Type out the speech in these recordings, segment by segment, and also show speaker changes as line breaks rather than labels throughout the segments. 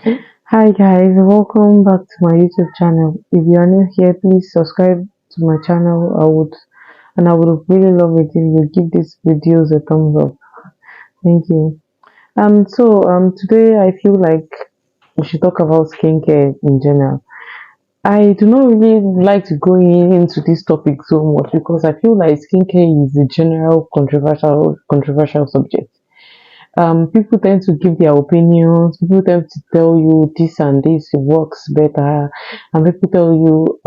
Hi guys, welcome back to my YouTube channel. If you are new here, please subscribe to my channel. I would really love it if you give these videos a thumbs up. Thank you. Today I feel like we should talk about skincare in general. I do not really like to go into this topic so much because I feel like skincare is a general controversial subject. People tend to give their opinions, people tend to tell you this and this works better, and people tell you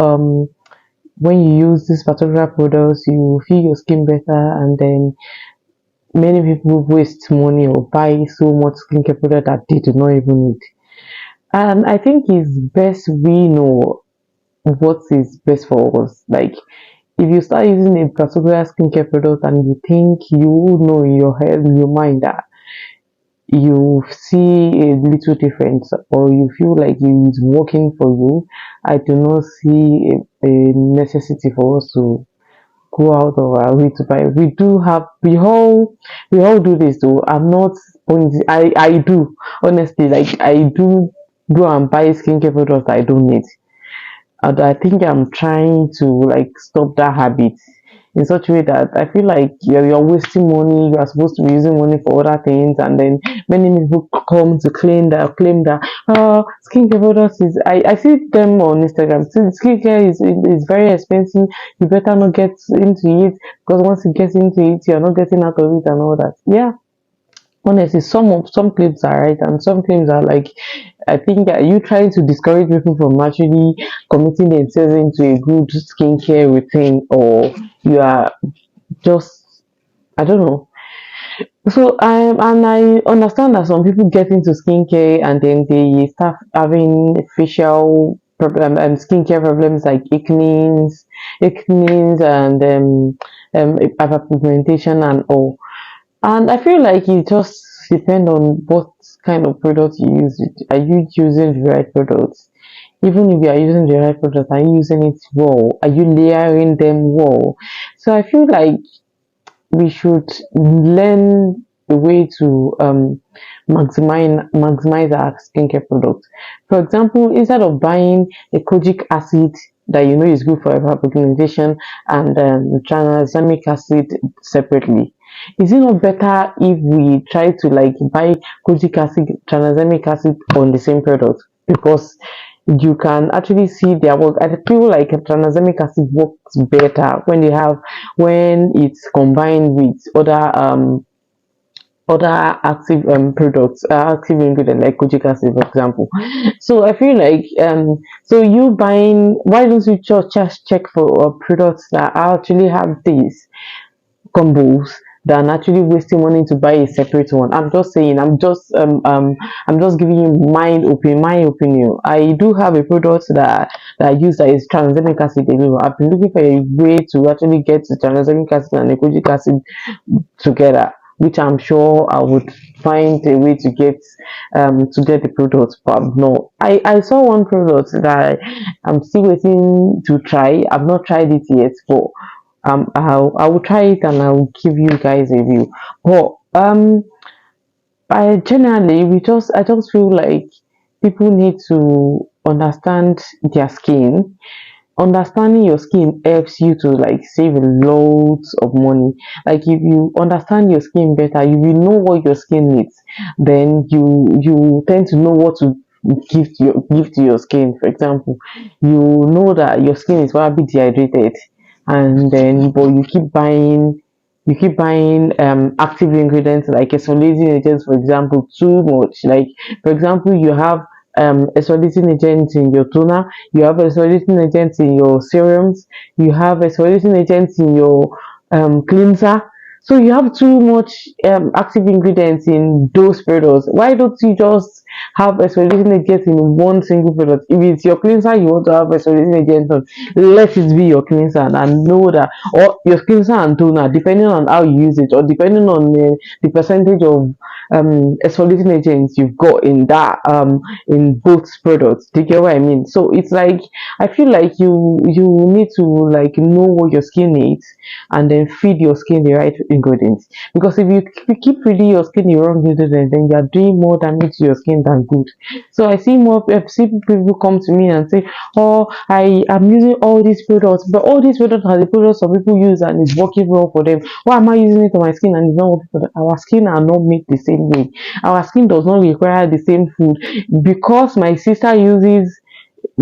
when you use this particular products you feel your skin better, and then many people waste money or buy so much skincare product that they do not even need. And I think it's best we know what is best for us. Like if you start using a particular skincare product and you think you know in your head, in your mind that you see a little difference or you feel like it's working for you, I do not see a necessity for us to go out of our way to buy. We do have we all do this though. I'm not pointing I do honestly, like I do go and buy skincare products that I don't need. And I think I'm trying to like stop that habit in such a way that I feel like you're wasting money. You are supposed to be using money for other things, and then many people come to claim that skincare products is. I see them on Instagram. So skincare is very expensive. You better not get into it because once you get into it, you're not getting out of it and all that. Yeah, honestly, some claims are right and some claims are like, I think, are you trying to discourage people from actually committing themselves into a good skincare routine, or you are just, I don't know. So I understand that some people get into skincare and then they start having facial problem and skincare problems like acne and hyperpigmentation and all. And I feel like it just depends on what kind of product you use. Are you using the right products? Even if you are using the right product, are you using it well? Are you layering them well? So I feel like we should learn a way to maximize our skincare products. For example, instead of buying a kojic acid that you know is good for hyperpigmentation and tranexamic acid separately, is it not better if we try to like buy kojic acid, tranexamic acid on the same product? Because you can actually see their work. I feel like tranexamic acid works better when it's combined with other active products, active ingredient like kojic acid, for example. So I feel like so you buying, why don't you just check for products that actually have these combos than actually wasting money to buy a separate one. I'm just saying, I'm just giving you my opinion. I do have a product that I use that is tranexamic acid alone. I've been looking for a way to actually get the tranexamic acid and the kojic acid together, which I'm sure I would find a way to get the product. But no, I saw one product that I'm still waiting to try. I've not tried it yet, but I will try it and I will give you guys a review. But I generally we just I just feel like people need to understand their skin. Understanding your skin helps you to like save loads of money. Like if you understand your skin better, you will know what your skin needs. Then you tend to know what to give to your skin. For example, you know that your skin is probably dehydrated, and then but you keep buying active ingredients like exfoliating agents, for example, too much. Like for example, you have exfoliating agents in your toner, you have exfoliating agents in your serums, you have exfoliating agents in your cleanser. So you have too much active ingredients in those products. Why don't you just have exfoliating agents in one single product? If it's your cleanser, you want to have exfoliating agents on, let it be your cleanser and know that, or your cleanser and toner, depending on how you use it, or depending on the percentage of exfoliating agents you've got in that in both products. Do you get what I mean? So it's like I feel like you need to like know what your skin needs and then feed your skin the right ingredients. Because if you keep feeding your skin the wrong ingredients, then you are doing more damage to your skin than good. So I see see people come to me and say, oh, I am using all these products, but all these products are the products some people use and it's working well for them. Why am I using it on my skin and it's not working for them? Our skin are not made the same way. Our skin does not require the same food. Because my sister uses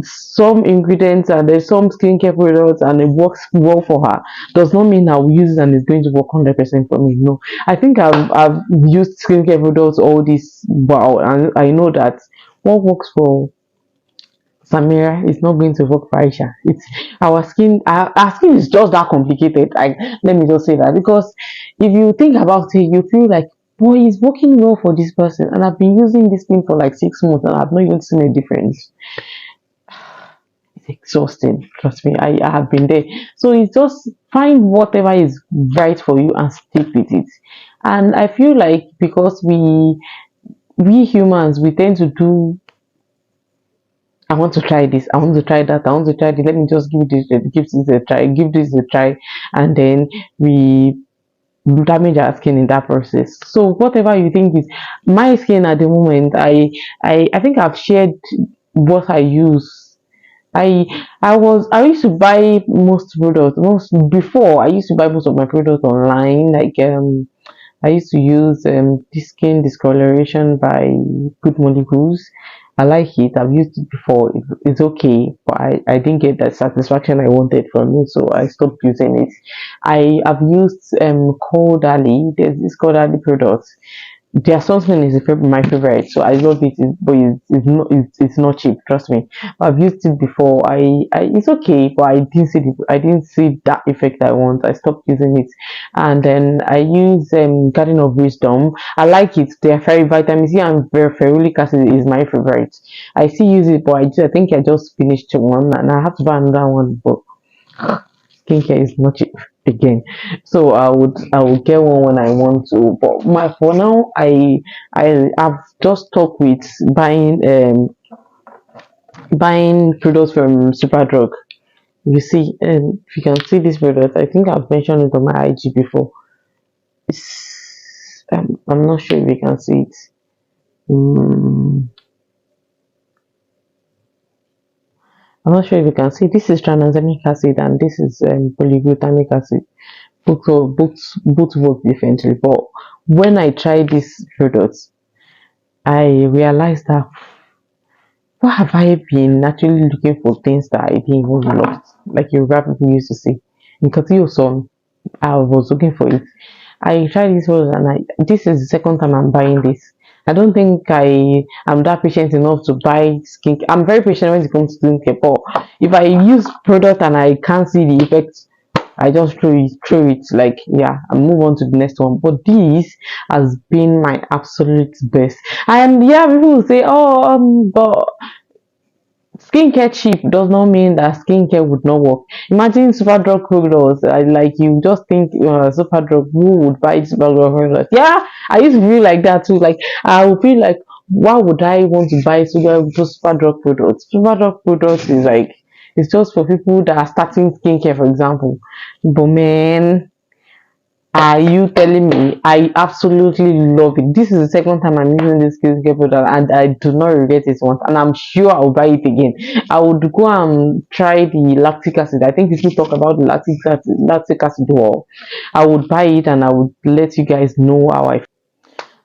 some ingredients and there's some skincare products and it works well for her, does not mean I will use it and it's going to work 100% for me. No, I think I've used skincare products all this while, and I know that what works for Samira is not going to work for Aisha. It's our skin. Our skin is just that complicated. Like, let me just say that, because if you think about it, you feel like, boy, it's working well for this person, and I've been using this thing for like 6 months and I've not even seen a difference. It's exhausting. Trust me, I have been there. So it's just find whatever is right for you and stick with it. And I feel like because we humans, we tend to do, I want to try this, I want to try that, I want to try this, let me just give this a try, give this a try, and then we damage our skin in that process. So whatever you think is my skin at the moment, I think I've shared what I use. I used to buy most products most before. I used to buy most of my products online. Like I used to use this skin discoloration by Good Molecules. I like it. I've used it before. It's okay, but I didn't get that satisfaction I wanted from it, so I stopped using it. I've used Caudalie. There's this Caudalie product. Their sunscreen is my favorite, so I love it. But it's not cheap. Trust me. I've used it before. It's okay, but I didn't see that effect I want. I stopped using it, and then I use Garden of Wisdom. I like it. Their vitamin C and ferulic acid is my favorite. I still use it, but I think I just finished one, and I have to buy another one. But skincare is not cheap again, so I would get one when I want to. But for now, I have just stuck with buying products from Superdrug. You see, if you can see this product, I think I've mentioned it on my IG before. I'm not sure if you can see it. Mm, I'm not sure if you can see. This is tranexamic acid and this is polyglutamic acid. Both work differently, but when I tried this product, I realized that what have I been actually looking for things that I didn't even love, like Yoruba people used to say. In Katiyo song, I was looking for it. I tried this one and this is the second time I'm buying this. I don't think I am that patient enough to buy skin. I'm very patient when it comes to skincare, but if I use product and I can't see the effects, I just throw it like, yeah, and move on to the next one. But this has been my absolute best. And yeah, people will say, oh, but skincare cheap does not mean that skincare would not work. Imagine Superdrug products. Like you just think Superdrug, who would buy Superdrug products? Yeah, I used to feel like that too. Like I would feel like, why would I want to buy Superdrug products? Superdrug products is like, it's just for people that are starting skincare, for example. But man, are you telling me? I absolutely love it. This is the second time I'm using this skincare product and I do not regret it once. And I'm sure I'll buy it again. I would go and try the lactic acid. I think people talk about the lactic acid well. I would buy it and I would let you guys know how I.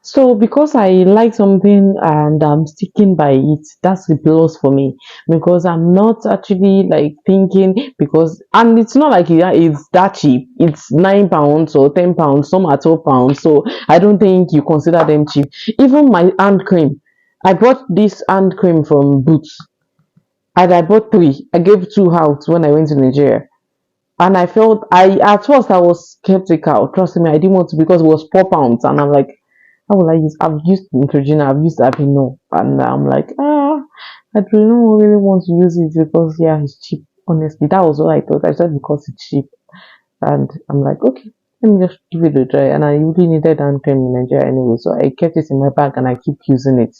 So because I like something and I'm sticking by it, that's the plus for me. Because I'm not actually like thinking, because and it's not like it's that cheap. It's £9 or £10, some are £12. So I don't think you consider them cheap. Even my hand cream. I bought this hand cream from Boots and I bought three. I gave two out when I went to Nigeria. And I felt I at first I was skeptical. Trust me, I didn't want to, because it was £4 and I'm like, how will I use? I've used Neutrogena, I've used Aveeno, and I'm like, I do not really want to use it because yeah, it's cheap. Honestly, that was what I thought. I said because it's cheap, and I'm like, okay, let me just give it a try. And I really needed hand cream in Nigeria anyway, so I kept it in my bag and I keep using it.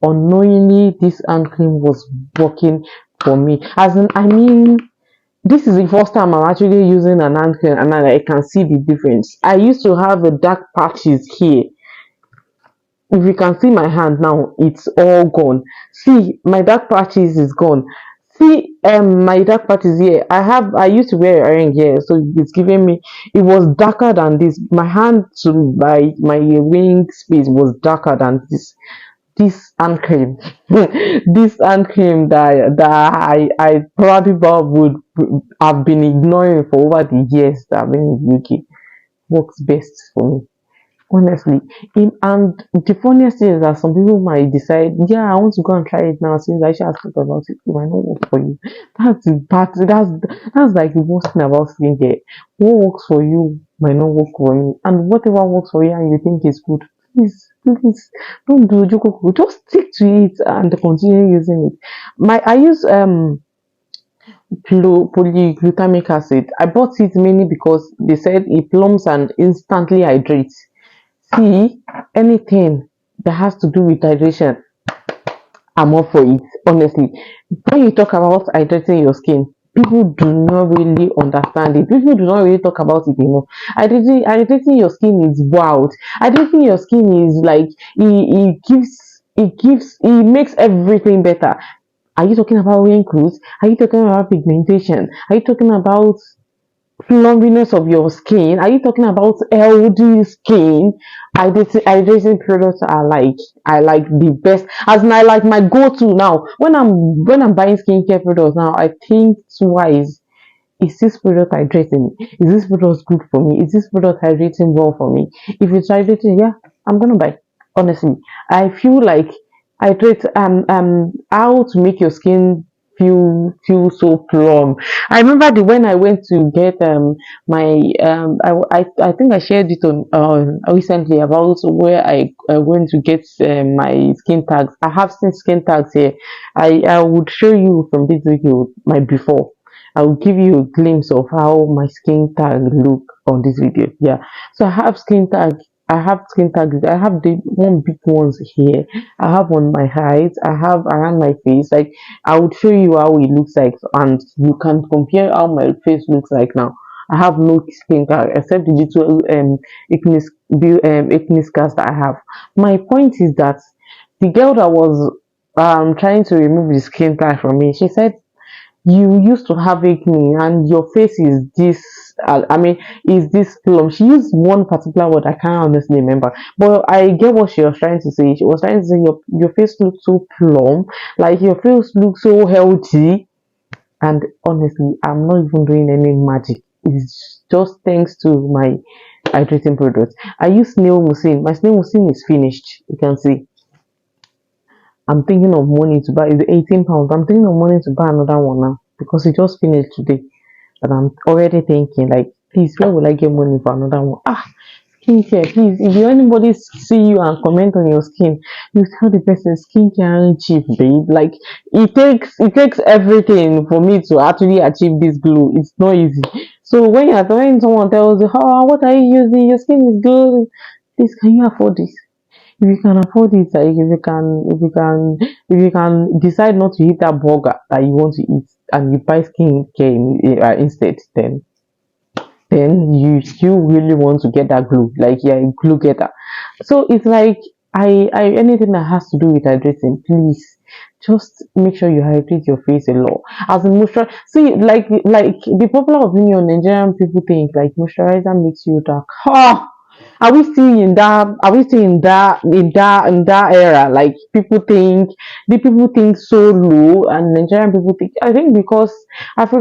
Unknowingly, this hand cream was working for me. As in, I mean, this is the first time I'm actually using an hand cream and I can see the difference. I used to have a dark patches here If you can see my hand now, it's all gone. See, my dark patches is gone. See, my dark patches here. I used to wear a ring here, so it's giving me. It was darker than this. My hand to my ring space was darker than this hand cream. This hand cream that I probably would have been ignoring for over the years that I've been in the UK works best for me. Honestly, and the funniest thing is that some people might decide, yeah, I want to go and try it now since Aisha has talked about it. It might not work for you. That's the part. That's like the worst thing about skincare. What works for you might not work for you, and whatever works for you and you think is good, please don't do joke. Just stick to it and continue using it. I use polyglutamic acid. I bought it mainly because they said it plumps and instantly hydrates. See, anything that has to do with hydration, I'm all for it, honestly. When you talk about hydrating your skin, people do not really understand it. People do not really talk about it enough. Hydrating your skin is wild. Hydrating your skin is like it makes everything better. Are you talking about wrinkles? Are you talking about pigmentation? Are you talking about plumpiness of your skin? Are you talking about healthy skin? Hydrating products are like I like the best. As in, I like my go-to now. When I'm buying skincare products now, I think twice. Is this product hydrating me? Is this product good for me? Is this product hydrating well for me? If it's hydrating, yeah, I'm gonna buy. Honestly, I feel like hydrate how to make your skin feel so plump. I remember when I went to get my I think I shared it on recently about where I went to get my skin tags. I have seen skin tags here. I would show you from this video my before. I will give you a glimpse of how my skin tag look on this video. Yeah. So I have skin tags. I have the one big ones here. I have on my height. I have around my face. Like I would show you how it looks like, and you can compare how my face looks like now. I have no skin tag except the little acne scars that I have. My point is that the girl that was trying to remove the skin tag from me, she said you used to have acne and your face is this is this plump. She used one particular word, I can't honestly remember, but I get what she was trying to say. She was trying to say your face looks so plump, like your face looks so healthy. And honestly, I'm not even doing any magic. It's just thanks to my hydrating products. I use snail mucin. My snail mucin is finished, you can see. I'm thinking of money to buy. It's 18 pounds. I'm thinking of money to buy another one now because it just finished today. And I'm already thinking, like, please, where will I get money for another one? Skincare, please. If anybody see you and comment on your skin, you tell the person skincare ain't cheap, babe. Like it takes everything for me to actually achieve this glow. It's not easy. So when someone tells you, oh, what are you using? Your skin is good. Please, can you afford this? If you can afford it, like if you can decide not to eat that burger that you want to eat and you buy skincare instead, then you still really want to get that glow, like you're a glow getter. So it's like I anything that has to do with hydrating, please just make sure you hydrate your face a lot. As a moisturizer, see, like the popular opinion Nigerian people think like moisturizer makes you dark. Are we still in that? Are we still in that era? Like the people think so low, and Nigerian people think. I think because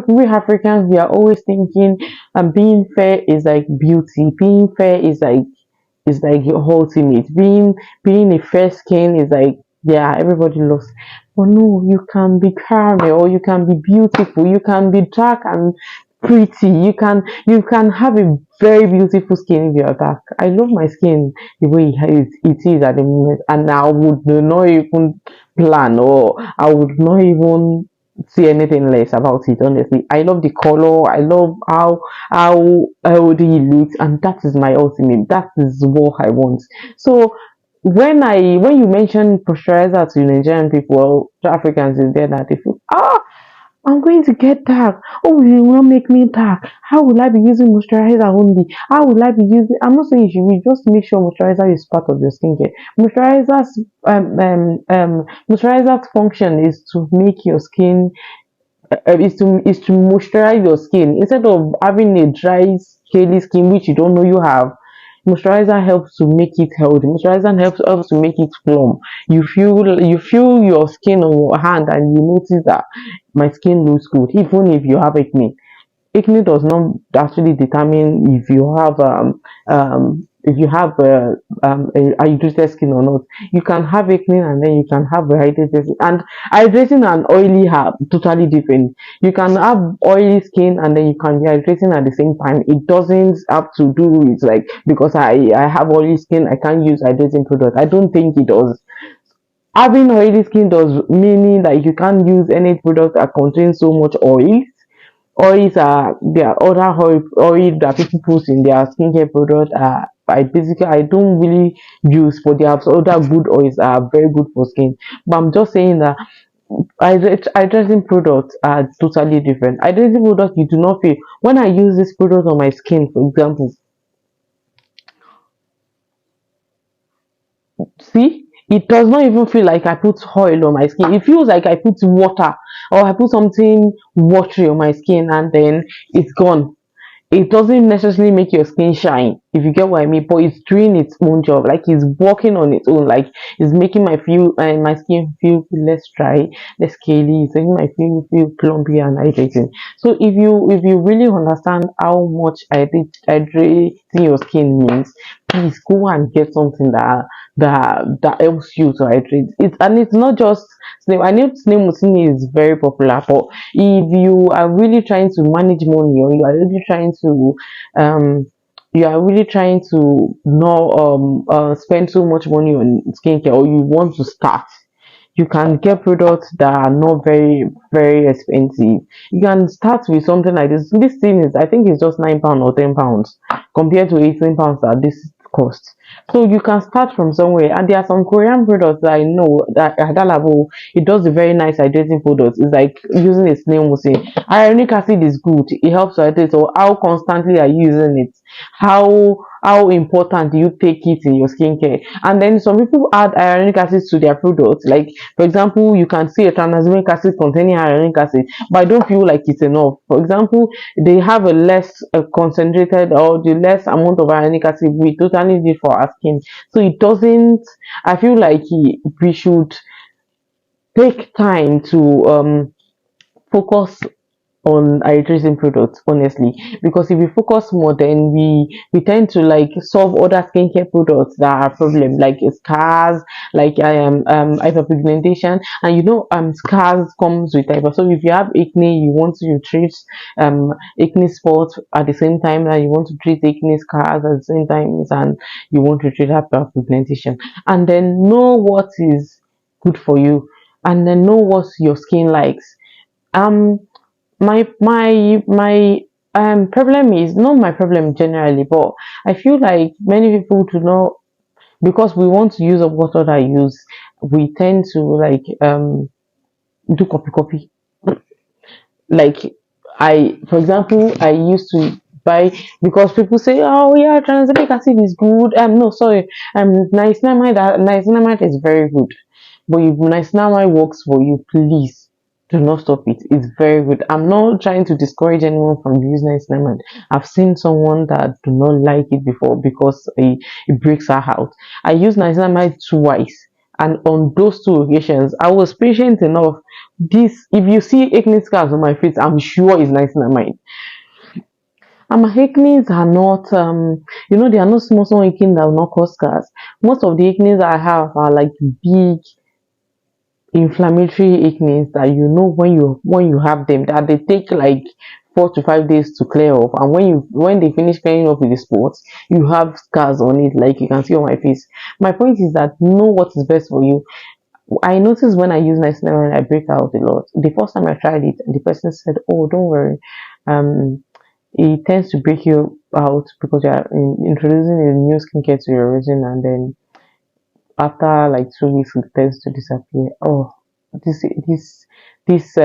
we Africans, we are always thinking, being fair is like beauty. Being fair is like your ultimate. Being a fair skin is like, yeah, everybody loves. But no, you can be caramel or you can be beautiful. You can be dark and pretty. You can have a very beautiful skin if you're dark. I love my skin the way it is at the moment, and I would not even plan, or I would not even see anything less about it. Honestly, I love the color. I love how healthy it looks, and that is my ultimate. That is what I want. So when you mention moisturizer to Nigerian people or to Africans, is there that they feel I'm going to get dark. Oh, you will not make me dark. How will I be using moisturizer only? How will I be using? I'm not saying you should be, just make sure moisturizer is part of your skincare. Moisturizer's function is to make your skin is to moisturize your skin instead of having a dry, scaly skin which you don't know you have. Moisturizer helps to make it healthy. Moisturizer helps to make it plump. You feel your skin on your hand and you notice that my skin looks good, even if you have acne. Acne does not actually determine if you have a hydrated skin or not. You can have acne and then you can have a hydrated skin. And hydrating and oily are totally different. You can have oily skin and then you can be hydrating at the same time. It doesn't have to do with like because I have oily skin I can't use hydrating product. I don't think it does. Having oily skin does meaning that you can't use any product that contains so much oil. Oils are there are other oil that people put in their skincare product. I don't really use, but there are other good oils that are very good for skin. But I'm just saying that hydrating products are totally different. Hydrating products you do not feel when I use this product on my skin, for example. See, it does not even feel like I put oil on my skin. It feels like I put water or I put something watery on my skin and then it's gone. It doesn't necessarily make your skin shine, if you get what I mean, but it's doing its own job. Like it's working on its own. Like it's making my skin feel less dry, less scaly. It's making my skin feel plumpy and hydrating. So if you really understand how much hydrating your skin means, please go and get something that helps you to hydrate. It's not just snail. I know snail mucini is very popular, but if you are really trying to manage money or um you are really trying to not spend so much money on skincare or you want to start, you can get products that are not very expensive. You can start with something like this. This thing is I think it's just £9 or £10 compared to £18 that this costs. So you can start from somewhere, and there are some Korean products that I know that Adalabo it does a very nice hydrating products. It's like using a snail mucin. Hyaluronic acid is good. It helps to hydrate. So how constantly are you using it? How important do you take it in your skincare? And then some people add hyaluronic acid to their products. Like for example, you can see a tranexamic acid containing hyaluronic acid, but I don't feel like it's enough. For example, they have a less concentrated or the less amount of hyaluronic acid we totally need for our skin. So it doesn't. I feel like we should take time to focus on hydrating products, honestly, because if we focus more then we tend to like solve other skincare products that are problem like scars, like I am hyperpigmentation, and scars comes with hyper. So if you have acne, you want to treat acne spots at the same time that you want to treat acne scars at the same time, and you want to treat hyperpigmentation, and then know what is good for you, and then know what your skin likes. um my problem is not my problem generally, but I feel like many people do not, because we want to use up what other use, we tend to like do copy. Like for example, I used to buy, because people say, oh yeah, tranexamic acid is good. No, sorry, niacinamide is very good, but if niacinamide works for you, please do not stop it. It's very good. I'm not trying to discourage anyone from using niacinamide. I've seen someone that do not like it before because it breaks her out. I used niacinamide twice, and on those two occasions I was patient enough. This, if you see acne scars on my face, I'm sure it's niacinamide. And my acne are not, they are not small acne that will not cause scars. Most of the acne I have are like big inflammatory acne that when you have them that they take like 4 to 5 days to clear off, and when they finish clearing up with the spots, you have scars on it like you can see on my face. My point is that know what is best for you. I noticed when I use niacinamide, I break out a lot. The first time I tried it, the person said, "Oh, don't worry. It tends to break you out because you are introducing a new skincare to your regimen, and then after like 2 weeks, it tends to disappear." Oh, this this this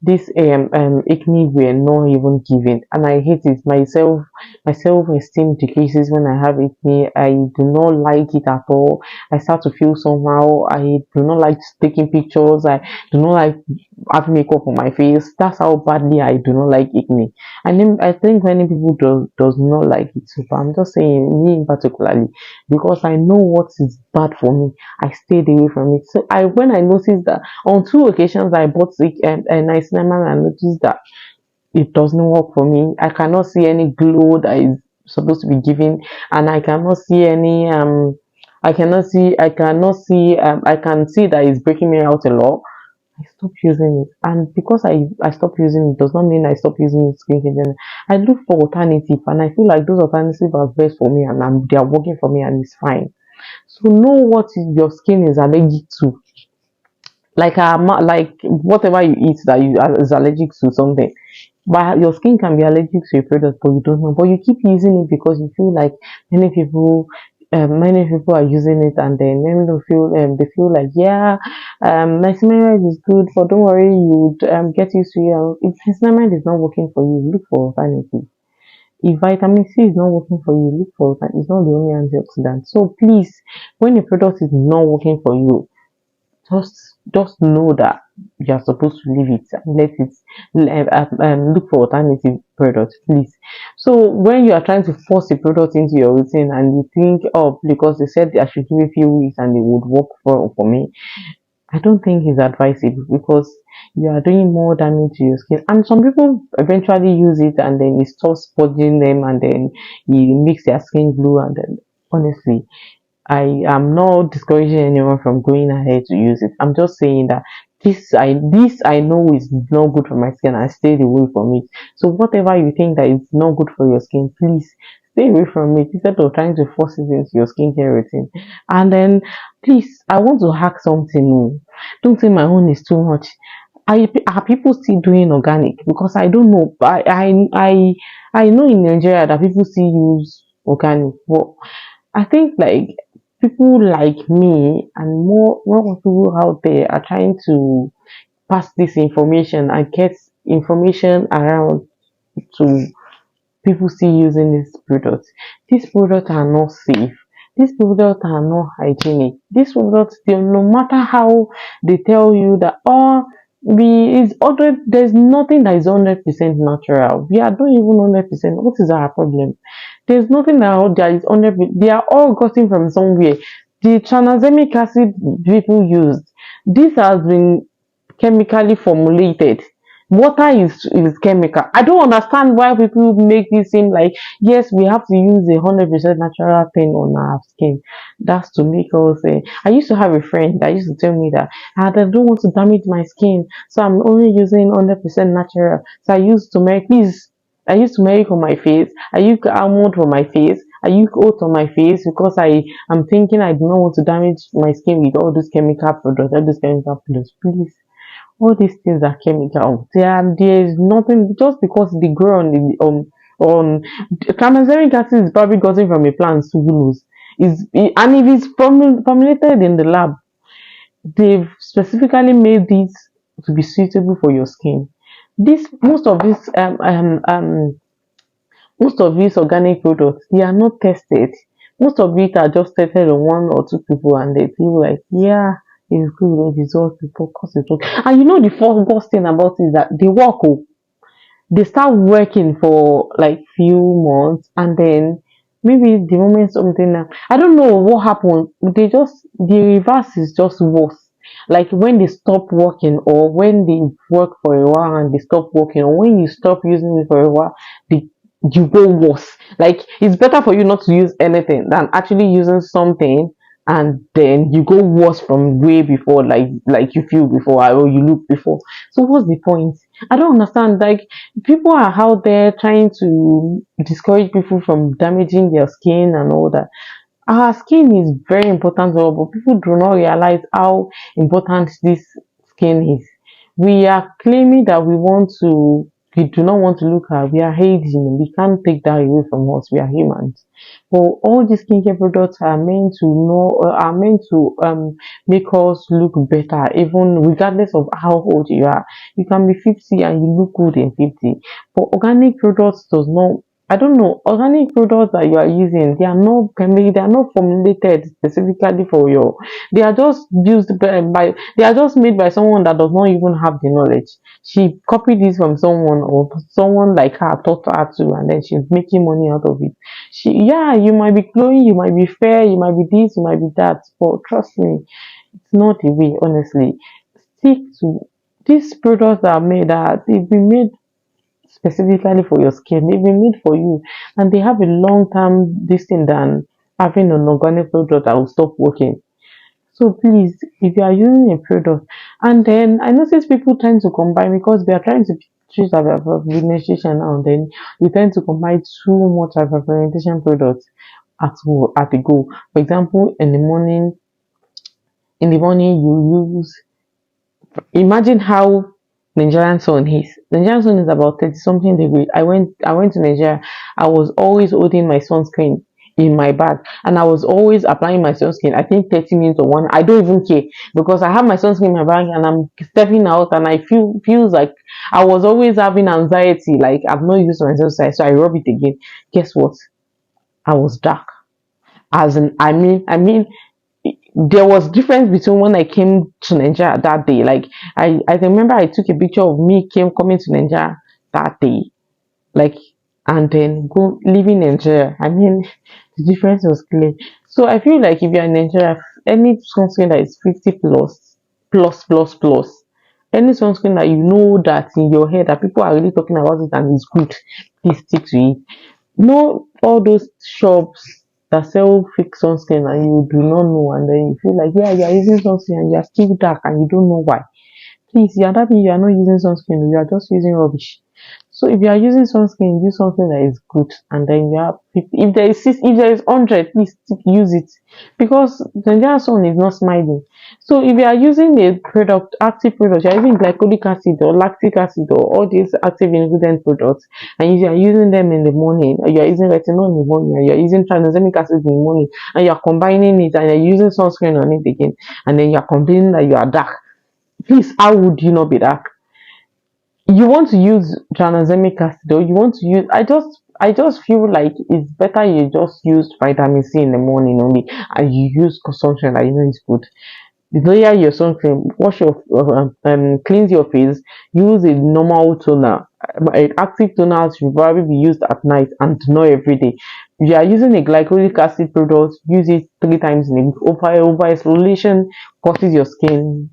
this acne were not even given, and I hate it myself. My self-esteem decreases when I have acne. I do not like it at all. I start to feel somehow. I do not like taking pictures. I do not like having makeup on my face. That's how badly I do not like acne. And then I think many people does not like it too, but I'm just saying me particularly, because I know what is bad for me. I stayed away from it. So I when I noticed that on two occasions I bought a nice lemon, and noticed that it doesn't work for me. I cannot see any glow that is supposed to be given, and I cannot see any I can see that it's breaking me out a lot. I stopped using it, and because I stopped using it does not mean I stop using skincare. Then I look for alternative, and I feel like those alternatives are best for me, and they are working for me, and it's fine. So know what your skin is allergic to, like whatever you eat that you are is allergic to something. But your skin can be allergic to a product, but you don't know. But you keep using it because you feel like many people, many people are using it, and then many people feel they feel like, yeah, niacinamide is good, but don't worry, you would get used to it. If niacinamide is not working for you, look for alternative. If vitamin C is not working for you, look for it's not the only antioxidant. So please, when a product is not working for you, just know that you are supposed to leave it and let it look for alternative products, please. So when you are trying to force a product into your routine, and you think, oh, because they said I should give it a few weeks and it would work for me, I don't think it's advisable, because you are doing more damage to your skin. And some people eventually use it, and then it stops purging them, and then it makes their skin glue, and then honestly, I am not discouraging anyone from going ahead to use it. I'm just saying that this I know is not good for my skin. I stayed away from it. So whatever you think that is not good for your skin, please stay away from it instead of trying to force it into your skincare routine. And then please, I want to hack something. Oh. Don't say my own is too much. Are people still doing organic? Because I don't know. I know in Nigeria that people still use organic. But I think like people like me and more people out there are trying to pass this information and get information around to people still using these products. These products are not safe. These products are not hygienic. These products, no matter how they tell you that, oh, there's nothing that is 100% natural. We are not even 100%. What is our problem? There's nothing that is 100%. They are all gotten from somewhere. The tranexamic acid people used, this has been chemically formulated. Water is chemical. I don't understand why people make it seem like, yes, we have to use 100% natural thing on our skin. That's to make us. I used to have a friend that used to tell me that I don't want to damage my skin, so I'm only using 100% natural. So I used turmeric. Please, I use turmeric on my face. I use almond on my face. I use oat on my face because I am thinking I do not want to damage my skin with all these chemical products, all these chemical products. Please, all these things are chemical. There is nothing, just because they grow on tranexamic acid is probably gotten from a plant, sucralose. And if it's formulated in the lab, they've specifically made this to be suitable for your skin. This most of these organic products, they are not tested. Most of it are just tested on one or two people, and they feel like, yeah, it's good, it's all people, cause it's okay. And you know the worst thing about it is that they work. Oh, they start working for like few months, and then maybe the moment something, I don't know what happened. The reverse is just worse. Like when they stop working, or when they work for a while and they stop working, or when you stop using it for a while, they you go worse. Like it's better for you not to use anything than actually using something, and then you go worse from way before, like you feel before, or you look before. So what's the point? I don't understand. Like people are out there trying to discourage people from damaging their skin and all that. Our skin is very important to us, but people do not realize how important this skin is. We are claiming that we want to. we do not want to look at, we are aging, we can't take that away from us, we are humans. But all these skincare products are meant to are meant to make us look better, even regardless of how old you are. You can be 50 and you look good in 50. But organic products does not, I don't know, organic products that you are using, they are not formulated specifically for your, they are just used they are just made by someone that does not even have the knowledge. She copied this from someone, or someone like her taught her to, and then she's making money out of it. Yeah, you might be glowing, you might be fair, you might be this, you might be that, but trust me, it's not the way. Honestly, stick to these products that are made, that they've been made specifically for your skin, they've been made for you, and they have a long term this thing than having an organic product that will stop working. So please, if you are using a product, and then I notice people tend to combine, because they are trying to choose pigmentation now, and then you tend to combine too much pigmentation products at a go. For example, in the morning you use, imagine how Nigerian sun is. Nigerian sun is about 30 something degrees. I went to Nigeria. I was always holding my sunscreen in my bag, and I was always applying my sunscreen. I think 30 minutes or one. I don't even care, because I have my sunscreen in my bag and I'm stepping out, and I feels like I was always having anxiety, like I've not used my sunscreen, so I rub it again. Guess what? I was dark. As in, I mean, there was difference between when I came to Nigeria that day. Like I remember I took a picture of me came coming to Nigeria that day. Like, and then go leaving Nigeria. I mean, the difference was clear. So I feel like if you're in Nigeria, any sunscreen that is 50 plus, any sunscreen that you know that in your head that people are really talking about it and it's good, please stick to it. No, all those shops that sell fake sunscreen and you do not know, and then you feel like, yeah, you are using sunscreen and you are still dark and you don't know why. Please, yeah, that means you are not using sunscreen, you are just using rubbish. So if you are using sunscreen, use something that is good, and then you have 50. If there is 100, please use it, because the Nigerian sun is not smiling. So if you are using a product, active product, you are using glycolic acid or lactic acid or all these active ingredient products, and if you are using them in the morning, or you are using retinol in the morning, or you are using tranexamic acid in the morning, and you are combining it, and you are using sunscreen on it again, and then you are complaining that you are dark, please, how would you not be dark? You want to use tranexamic acid, or you want to use, I just feel like it's better you just use vitamin C in the morning only, and you use consumption that you know is good. Layer your sunscreen, wash your cleanse your face, use a normal toner. Active toners should probably be used at night and not every day. If you are using a glycolic acid product, use it 3 times in a week. Over exfoliation causes your skin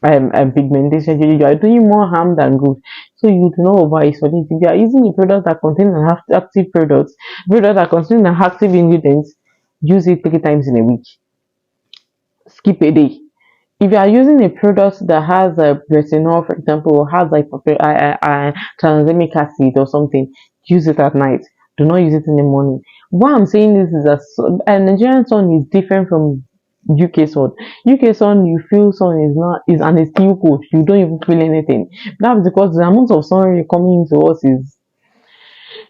pigmentation. You are doing more harm than good. So you do not over isolate. If you are using a product that contains an active product that contains an active ingredients, use it 3 times in a week. Skip a day. If you are using a product that has a retinol, for example, or has like tranexamic acid or something, use it at night. Do not use it in the morning. Why I'm saying this is that Nigerian sun is different from UK sun. UK sun, you feel sun is not is and it's still cold. You don't even feel anything. That's because the amount of sun ray coming into us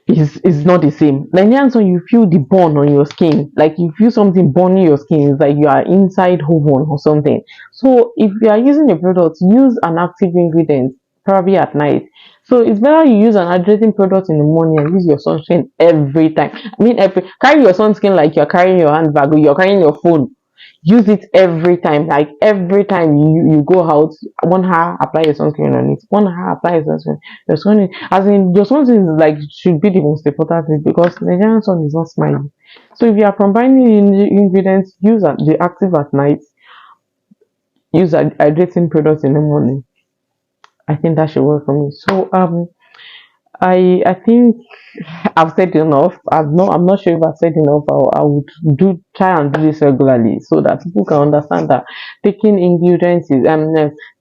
is not the same. Nigerian sun, you feel the burn on your skin, like you feel something burning your skin. It's like you are inside oven or something. So if you are using a product, use an active ingredient probably at night. So it's better you use an hydrating product in the morning and use your sunscreen every time. I mean, carry your sunscreen like you're carrying your handbag or you're carrying your phone. Use it every time, like every time you go out, 1 hour apply your sunscreen on it, 1 hour apply your sunscreen. Your sun, as in your sunscreen is like should be the most important thing, because Nigerian sun is not smiling. So if you are combining the ingredients, use the active at night, use a hydrating product in the morning. I think that should work for me. So I think I've said enough. I'm not sure if I've said enough. I would try and do this regularly so that people can understand that taking ingredients is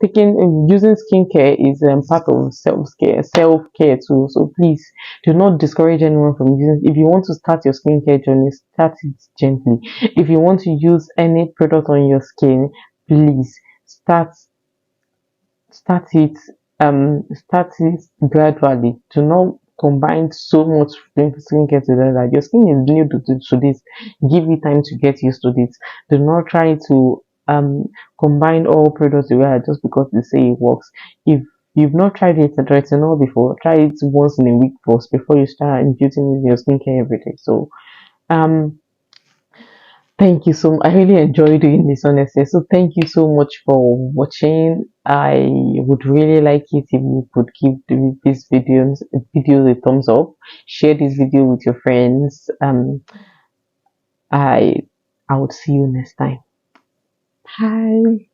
taking using skincare is part of self care too. So please do not discourage anyone from using. If you want to start your skincare journey, start it gently. If you want to use any product on your skin, please start start it start it gradually. Do not combine so much skincare together. Your skin is new to this. Give it time to get used to this. Do not try to combine all products together just because they say it works. If you've not tried it retinol before, try it once in a week first before you start infusing it in your skincare every day. So um thank you so much. I really enjoy doing this honestly. So thank you so much for watching. I would really like it if you could give this video a thumbs up. Share this video with your friends. I I would see you next time. Bye.